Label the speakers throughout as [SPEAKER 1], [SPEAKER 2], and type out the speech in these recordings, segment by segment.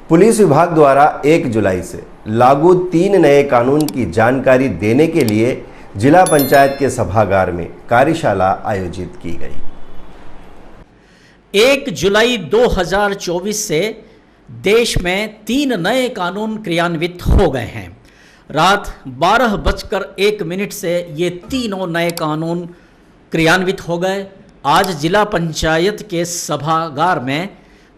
[SPEAKER 1] Police विभाग द्वारा 1 जुलाई से लागू 3 नए कानून की जानकारी देने के लिए जिला पंचायत के सभागार में कार्यशाला आयोजित की गई।
[SPEAKER 2] 1 जुलाई 2024 से देश में 3 नए कानून क्रियान्वित हो गए हैं। रात 12:01 से ये तीनों नए कानून क्रियान्वित हो गए। आज जिला पंचायत के सभागार में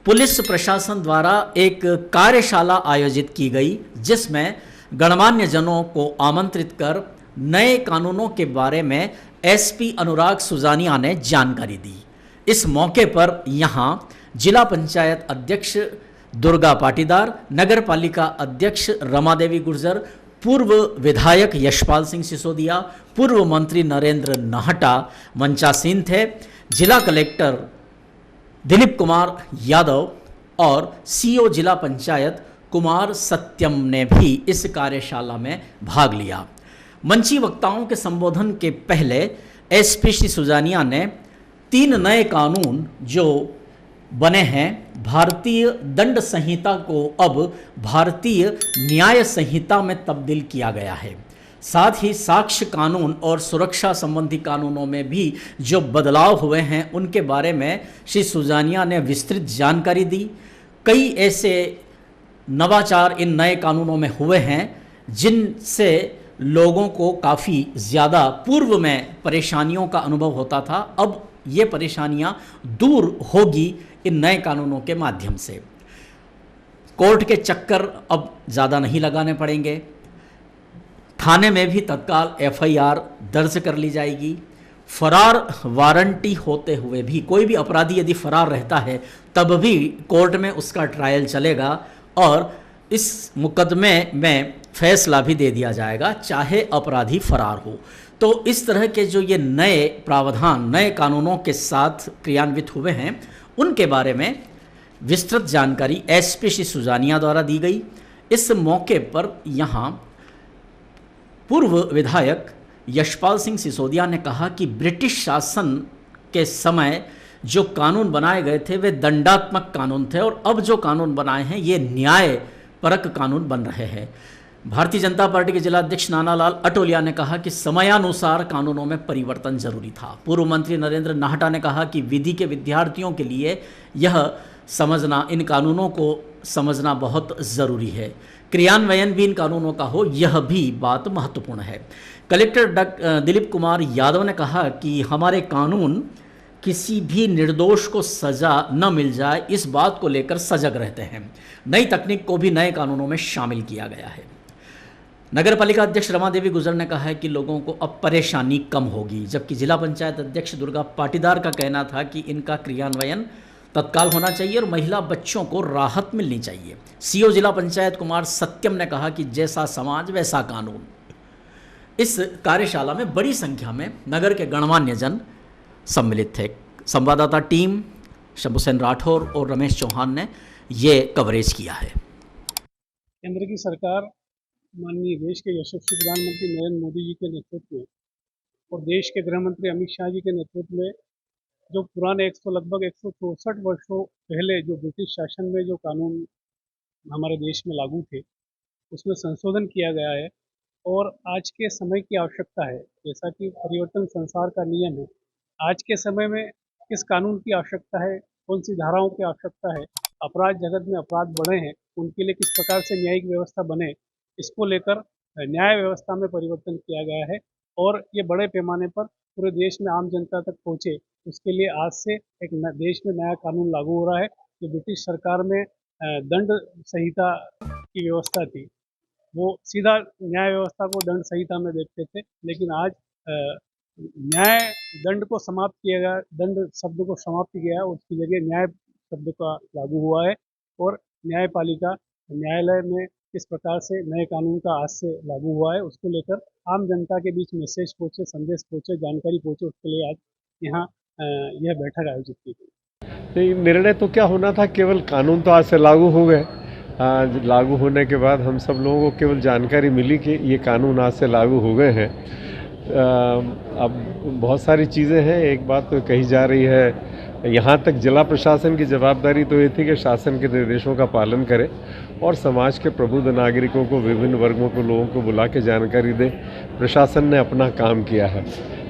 [SPEAKER 2] पुलिस प्रशासन द्वारा एक कार्यशाला आयोजित की गई, जिसमें गणमान्य जनों को आमंत्रित कर नए कानूनों के बारे में एसपी अनुराग सुजानिया ने जानकारी दी। इस मौके पर यहाँ जिला पंचायत अध्यक्ष दुर्गा पाटीदार, नगर पालिका अध्यक्ष रमादेवी गुर्जर, पूर्व विधायक यशपाल सिंह सिसोदिया, पूर्व मंत्री नरेंद्र नाहटा मंचासीन थे। जिला कलेक्टर दिलीप कुमार यादव और सीओ जिला पंचायत कुमार सत्यम ने भी इस कार्यशाला में भाग लिया। मंची वक्ताओं के संबोधन के पहले एसपी श्री सुजानिया ने 3 नए कानून जो बने हैं, भारतीय दंड संहिता को अब भारतीय न्याय संहिता में तब्दील किया गया है। साथ ही साक्ष्य कानून और सुरक्षा संबंधी कानूनों में भी जो बदलाव हुए हैं उनके बारे में श्री सुजानिया ने विस्तृत जानकारी दी। कई ऐसे नवाचार इन नए कानूनों में हुए हैं जिनसे लोगों को काफ़ी ज़्यादा पूर्व में परेशानियों का अनुभव होता था। अब ये परेशानियां दूर होगी इन नए कानूनों के माध्यम से। कोर्ट के चक्कर अब ज़्यादा नहीं लगाने पड़ेंगे। थाने में भी तत्काल एफआईआर दर्ज कर ली जाएगी। फरार वारंटी होते हुए भी कोई भी अपराधी यदि फरार रहता है तब भी कोर्ट में उसका ट्रायल चलेगा और इस मुकदमे में फैसला भी दे दिया जाएगा, चाहे अपराधी फरार हो। तो इस तरह के जो ये नए प्रावधान नए कानूनों के साथ क्रियान्वित हुए हैं उनके बारे में विस्तृत जानकारी एसपी श्री सुजानिया द्वारा दी गई। इस मौके पर यहाँ पूर्व विधायक यशपाल सिंह सिसोदिया ने कहा कि ब्रिटिश शासन के समय जो कानून बनाए गए थे वे दंडात्मक कानून थे और अब जो कानून बनाए हैं ये न्यायपरक कानून बन रहे हैं। भारतीय जनता पार्टी के जिला अध्यक्ष नानालाल अटोलिया ने कहा कि समयानुसार कानूनों में परिवर्तन जरूरी था। पूर्व मंत्री नरेंद्र नाहटा ने कहा कि विधि के विद्यार्थियों के लिए यह समझना, इन कानूनों को समझना बहुत ज़रूरी है। क्रियान्वयन भी इन कानूनों का हो, यह भी बात महत्वपूर्ण है। कलेक्टर दिलीप कुमार यादव ने कहा कि हमारे कानून किसी भी निर्दोष को सज़ा न मिल जाए इस बात को लेकर सजग रहते हैं। नई तकनीक को भी नए कानूनों में शामिल किया गया है। नगर पालिका अध्यक्ष रमादेवी गुर्जर ने कहा है कि लोगों को अब परेशानी कम होगी, जबकि जिला पंचायत अध्यक्ष दुर्गा पाटीदार का कहना था कि इनका क्रियान्वयन तत्काल होना चाहिए और महिला बच्चों को राहत मिलनी चाहिए। सीओ जिला पंचायत कुमार सत्यम ने कहा कि जैसा समाज वैसा कानून। इस कार्यशाला में बड़ी संख्या में नगर के गणमान्य जन सम्मिलित थे। संवाददाता टीम शंभू सेन राठौर और रमेश चौहान ने ये कवरेज किया है।
[SPEAKER 3] केंद्र की सरकार माननीय देश के यशस्वी प्रधानमंत्री नरेंद्र मोदी जी के नेतृत्व में और देश के गृह मंत्री अमित शाह जी के नेतृत्व में जो पुराने लगभग 164 वर्षों पहले जो ब्रिटिश शासन में जो कानून हमारे देश में लागू थे उसमें संशोधन किया गया है और आज के समय की आवश्यकता है। जैसा कि परिवर्तन संसार का नियम है, आज के समय में किस कानून की आवश्यकता है, कौन सी धाराओं की आवश्यकता है, अपराध जगत में अपराध बढ़े हैं उनके लिए किस प्रकार से न्यायिक व्यवस्था बने, इसको लेकर न्याय व्यवस्था में परिवर्तन किया गया है और ये बड़े पैमाने पर पूरे देश में आम जनता तक पहुँचे। उसके लिए आज से एक देश में नया कानून लागू हो रहा है। जो ब्रिटिश सरकार में दंड संहिता की व्यवस्था थी वो सीधा न्याय व्यवस्था को दंड संहिता में देखते थे, लेकिन आज न्याय दंड को समाप्त किया गया, दंड शब्द को समाप्त किया, उसकी जगह न्याय शब्द का लागू हुआ है और न्यायपालिका न्यायालय में किस प्रकार से नए कानून का आज से लागू हुआ है उसको लेकर आम जनता के बीच मैसेज पहुँचे, संदेश पहुँचे, जानकारी पहुँचे, उसके लिए आज यहाँ यह बैठक आयोजित की गई।
[SPEAKER 4] निर्णय तो क्या होना था, केवल कानून तो आज से लागू हो गए। लागू होने के बाद हम सब लोगों को केवल जानकारी मिली कि ये कानून आज से लागू हो गए हैं। अब बहुत सारी चीज़ें हैं। एक बात तो कही जा रही है यहाँ तक जिला प्रशासन की जवाबदारी तो ये थी कि शासन के निर्देशों का पालन करे और समाज के प्रबुद्ध नागरिकों को, विभिन्न वर्गों को, लोगों को बुला के जानकारी दे। प्रशासन ने अपना काम किया है।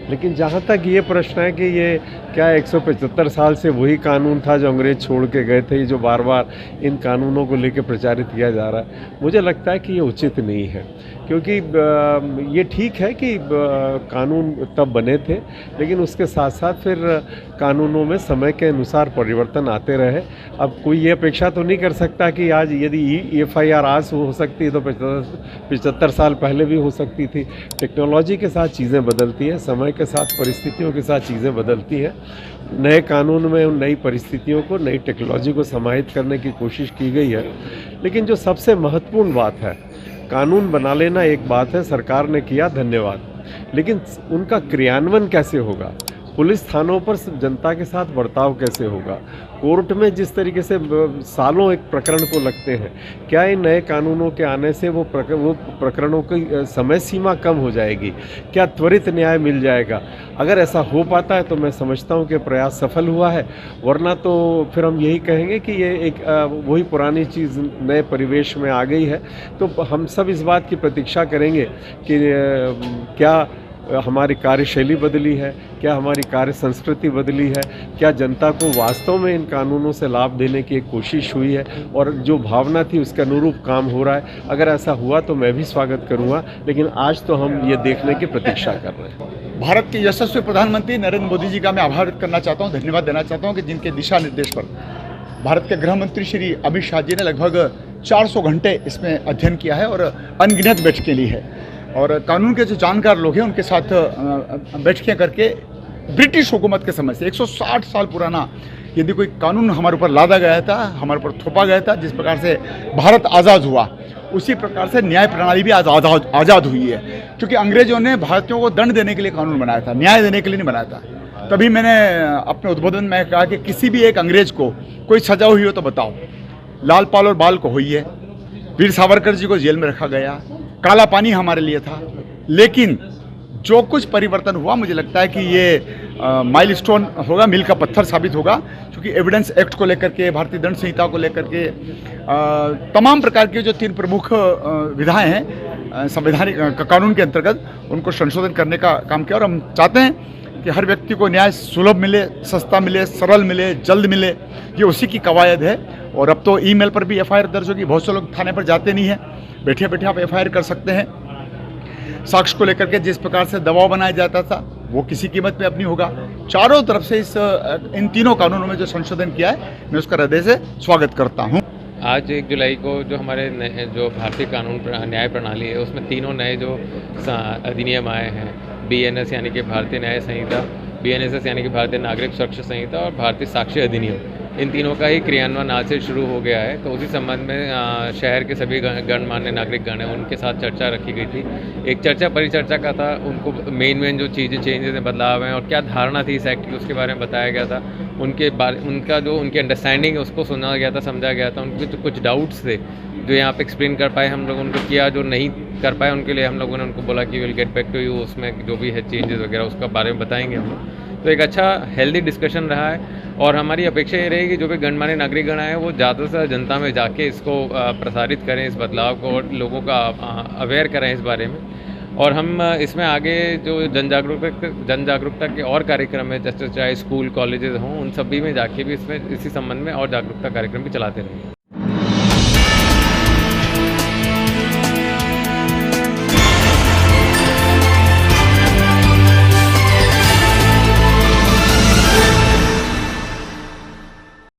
[SPEAKER 4] लेकिन जहाँ तक ये प्रश्न है कि ये क्या 175 साल से वही कानून था जो अंग्रेज छोड़ के गए थे, जो बार बार इन कानूनों को लेकर प्रचारित किया जा रहा है, मुझे लगता है कि ये उचित नहीं है। क्योंकि ये ठीक है कि कानून तब बने थे, लेकिन उसके साथ साथ फिर कानूनों में समय के अनुसार परिवर्तन आते रहे। अब कोई ये अपेक्षा तो नहीं कर सकता कि आज यदि FIR आज हो सकती है तो 75 साल पहले भी हो सकती थी। टेक्नोलॉजी के साथ चीज़ें बदलती हैं, समय के साथ, परिस्थितियों के साथ चीज़ें बदलती हैं। नए कानून में उन नई परिस्थितियों को, नई टेक्नोलॉजी को समाहित करने की कोशिश की गई है। लेकिन जो सबसे महत्वपूर्ण बात है, कानून बना लेना एक बात है, सरकार ने किया, धन्यवाद, लेकिन उनका क्रियान्वयन कैसे होगा? पुलिस थानों पर जनता के साथ बर्ताव कैसे होगा? कोर्ट में जिस तरीके से सालों एक प्रकरण को लगते हैं, क्या इन नए कानूनों के आने से वो प्रकरणों की समय सीमा कम हो जाएगी? क्या त्वरित न्याय मिल जाएगा? अगर ऐसा हो पाता है तो मैं समझता हूँ कि प्रयास सफल हुआ है, वरना तो फिर हम यही कहेंगे कि ये एक वही पुरानी चीज़ नए परिवेश में आ गई है। तो हम सब इस बात की प्रतीक्षा करेंगे कि क्या हमारी कार्यशैली बदली है, क्या हमारी कार्य संस्कृति बदली है, क्या जनता को वास्तव में इन कानूनों से लाभ देने की एक कोशिश हुई है और जो भावना थी उसके अनुरूप काम हो रहा है। अगर ऐसा हुआ तो मैं भी स्वागत करूंगा, लेकिन आज तो हम ये देखने की प्रतीक्षा कर रहे हैं।
[SPEAKER 5] भारत के यशस्वी प्रधानमंत्री नरेंद्र मोदी जी का मैं आभार व्यक्त करना चाहता हूँ, धन्यवाद देना चाहता हूँ कि जिनके दिशा निर्देश पर भारत के गृह मंत्री श्री अमित शाह जी ने लगभग 400 घंटे इसमें अध्ययन किया है और अनगिनत बैठकें ली है और कानून के जो जानकार लोग हैं उनके साथ बैठकें करके ब्रिटिश हुकूमत के समय से 160 साल पुराना यदि कोई कानून हमारे ऊपर लादा गया था, हमारे ऊपर थोपा गया था, जिस प्रकार से भारत आज़ाद हुआ, उसी प्रकार से न्याय प्रणाली भी आज़ाद हुई है। क्योंकि अंग्रेजों ने भारतीयों को दंड देने के लिए कानून बनाया था, न्याय देने के लिए नहीं बनाया था। तभी मैंने अपने उद्बोधन में कहा कि किसी भी एक अंग्रेज को कोई सजा हुई हो तो बताओ। लाल पाल और बाल को हुई है, वीर सावरकर जी को जेल में रखा गया, काला पानी हमारे लिए था। लेकिन जो कुछ परिवर्तन हुआ, मुझे लगता है कि ये माइलस्टोन होगा, मील का पत्थर साबित होगा, क्योंकि एविडेंस एक्ट को लेकर के, भारतीय दंड संहिता को लेकर के तमाम प्रकार के जो 3 प्रमुख विधाएं हैं संवैधानिक कानून के अंतर्गत, उनको संशोधन करने का काम किया। और हम चाहते हैं कि हर व्यक्ति को न्याय सुलभ मिले, सस्ता मिले, सरल मिले, जल्द मिले, ये उसी की कवायद है। और अब तो ईमेल पर भी FIR दर्ज होगी, बहुत से लोग थाने पर जाते नहीं हैं, बैठे बैठे आप FIR कर सकते हैं। साक्ष्य को लेकर के जिस प्रकार से दबाव बनाया जाता था वो किसी कीमत पे अब नहीं होगा। चारों तरफ से इन तीनों कानूनों में जो संशोधन किया है, मैं उसका हृदय से स्वागत करता हूँ।
[SPEAKER 6] आज 1 जुलाई को जो हमारे जो भारतीय कानून न्याय प्रणाली है, उसमें 3 नए जो अधिनियम आए हैं, BNS यानी कि भारतीय न्याय संहिता, BNSS यानी कि भारतीय नागरिक सुरक्षा संहिता और भारतीय साक्ष्य अधिनियम, इन तीनों का ही क्रियान्वयन आज से शुरू हो गया है। तो उसी संबंध में शहर के सभी गणमान्य नागरिक गण हैं, उनके साथ चर्चा रखी गई थी। एक चर्चा परिचर्चा का था, उनको मेन जो चीज़ें चेंजेस हैं, बदलाव हैं और क्या धारणा थी इस एक्ट की, उसके बारे में बताया गया था। उनका जो उनकी अंडरस्टैंडिंग है उसको सुना गया था, समझा गया था। उनके जो कुछ डाउट्स थे जो यहाँ पे एक्सप्लेन कर पाए हम लोग उनको किया, जो नहीं कर पाए उनके लिए हम लोगों ने उनको बोला कि will get back to you, उसमें जो भी है चेंजेस वगैरह उसका बारे में बताएंगे हम लोग। तो एक अच्छा हेल्दी डिस्कशन रहा है और हमारी अपेक्षा ये रहेगी कि जो भी गणमान्य नागरिकगण आए वो ज़्यादा से ज़्यादा जनता में जाके इसको प्रसारित करें, इस बदलाव को, और लोगों का अवेयर करें इस बारे में। और हम इसमें आगे जो जन जागरूकता के और कार्यक्रम है, जैसे चाहे स्कूल कॉलेजेस हों, उन सभी में जाके भी इसमें इसी संबंध में और जागरूकता कार्यक्रम भी चलाते रहेंगे।